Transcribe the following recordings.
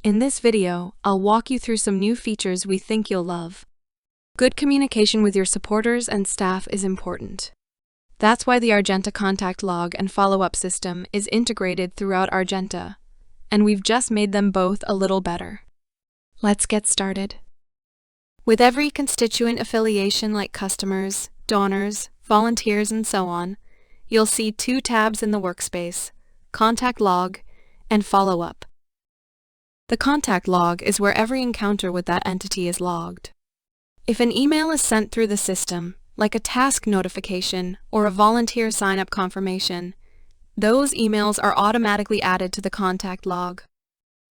In this video, I'll walk you through some new features we think you'll love. Good communication with your supporters and staff is important. That's why the Argenta contact log and follow-up system is integrated throughout Argenta, and we've just made them both a little better. Let's get started. With every constituent affiliation like customers, donors, volunteers, and so on, you'll see two tabs in the workspace: Contact Log and Follow-up. The contact log is where every encounter with that entity is logged. If an email is sent through the system, like a task notification or a volunteer sign-up confirmation, those emails are automatically added to the contact log.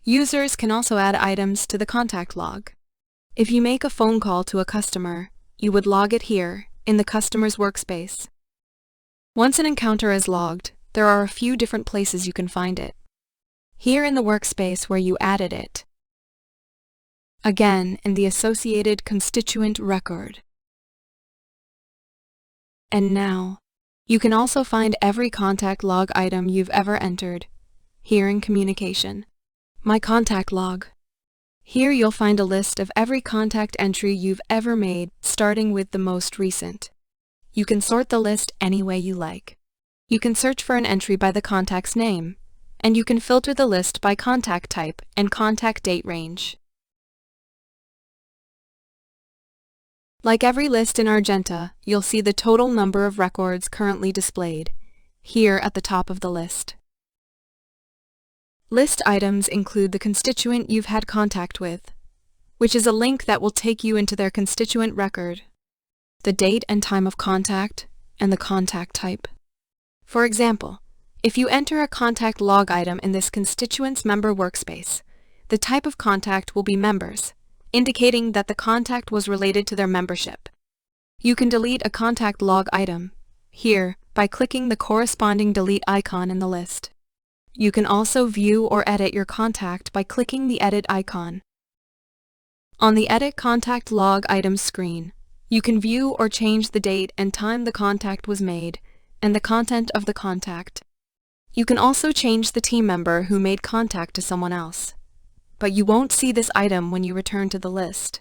Users can also add items to the contact log. If you make a phone call to a customer, you would log it here, in the customer's workspace. Once an encounter is logged, there are a few different places you can find it. Here in the workspace where you added it. Again, in the associated constituent record. And now, you can also find every contact log item you've ever entered, here in Communication. My Contact Log. Here you'll find a list of every contact entry you've ever made, starting with the most recent. You can sort the list any way you like. You can search for an entry by the contact's name, and you can filter the list by contact type and contact date range. Like every list in Argenta, you'll see the total number of records currently displayed, here at the top of the list. List items include the constituent you've had contact with, which is a link that will take you into their constituent record, the date and time of contact, and the contact type. For example, if you enter a contact log item in this constituents member workspace, the type of contact will be members, indicating that the contact was related to their membership. You can delete a contact log item, here, by clicking the corresponding delete icon in the list. You can also view or edit your contact by clicking the edit icon. On the Edit Contact Log Items screen, you can view or change the date and time the contact was made, and the content of the contact. You can also change the team member who made contact to someone else. But you won't see this item when you return to the list.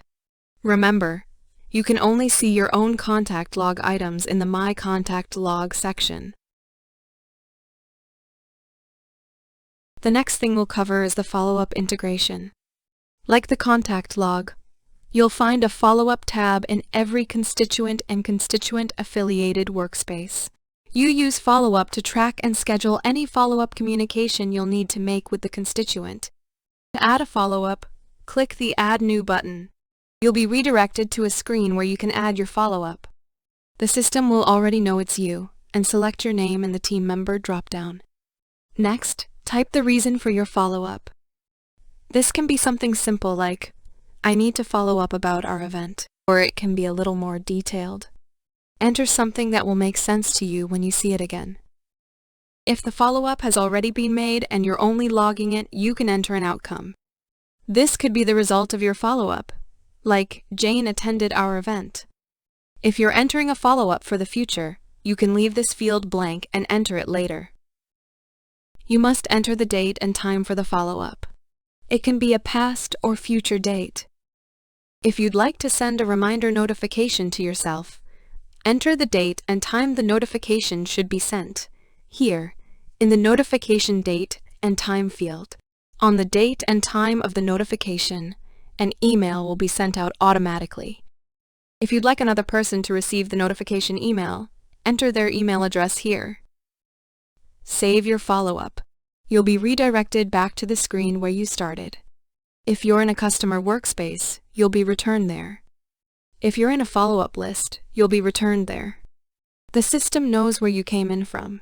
Remember, you can only see your own contact log items in the My Contact Log section. The next thing we'll cover is the follow-up integration. Like the contact log, you'll find a follow-up tab in every constituent and constituent-affiliated workspace. You use follow-up to track and schedule any follow-up communication you'll need to make with the constituent. To add a follow-up, click the Add New button. You'll be redirected to a screen where you can add your follow-up. The system will already know it's you, and select your name in the team member drop-down. Next, type the reason for your follow-up. This can be something simple like, "I need to follow up about our event," or it can be a little more detailed. Enter something that will make sense to you when you see it again. If the follow-up has already been made and you're only logging it, you can enter an outcome. This could be the result of your follow-up, like Jane attended our event. If you're entering a follow-up for the future, you can leave this field blank and enter it later. You must enter the date and time for the follow-up. It can be a past or future date. If you'd like to send a reminder notification to yourself, enter the date and time the notification should be sent, here, in the Notification Date and Time field. On the date and time of the notification, an email will be sent out automatically. If you'd like another person to receive the notification email, enter their email address here. Save your follow-up. You'll be redirected back to the screen where you started. If you're in a customer workspace, you'll be returned there. If you're in a follow-up list, you'll be returned there. The system knows where you came in from.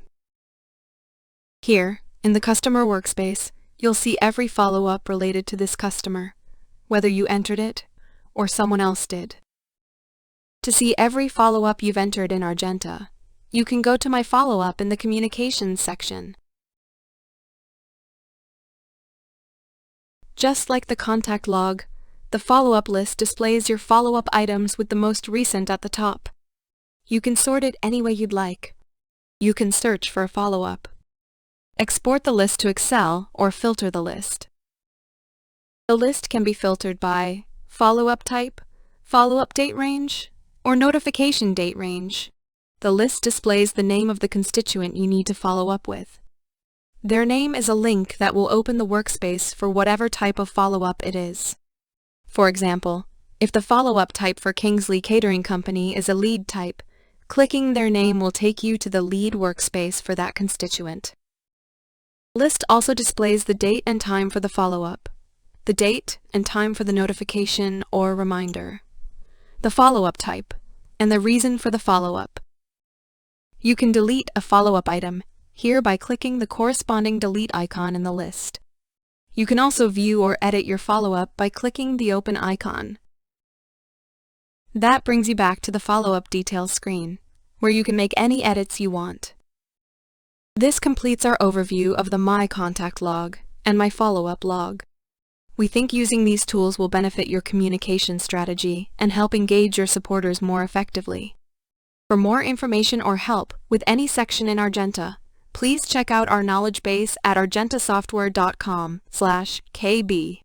Here, in the customer workspace, you'll see every follow-up related to this customer, whether you entered it or someone else did. To see every follow-up you've entered in Argenta, you can go to My Follow-up in the Communications section. Just like the contact log, the follow-up list displays your follow-up items with the most recent at the top. You can sort it any way you'd like. You can search for a follow-up. Export the list to Excel or filter the list. The list can be filtered by follow-up type, follow-up date range, or notification date range. The list displays the name of the constituent you need to follow up with. Their name is a link that will open the workspace for whatever type of follow-up it is. For example, if the follow-up type for Kingsley Catering Company is a lead type, clicking their name will take you to the lead workspace for that constituent. The list also displays the date and time for the follow-up, the date and time for the notification or reminder, the follow-up type, and the reason for the follow-up. You can delete a follow-up item here by clicking the corresponding delete icon in the list. You can also view or edit your follow-up by clicking the open icon. That brings you back to the follow-up details screen, where you can make any edits you want. This completes our overview of the My Contact log and My Follow-up log. We think using these tools will benefit your communication strategy and help engage your supporters more effectively. For more information or help with any section in Argenta, please check out our knowledge base at argentasoftware.com/kb.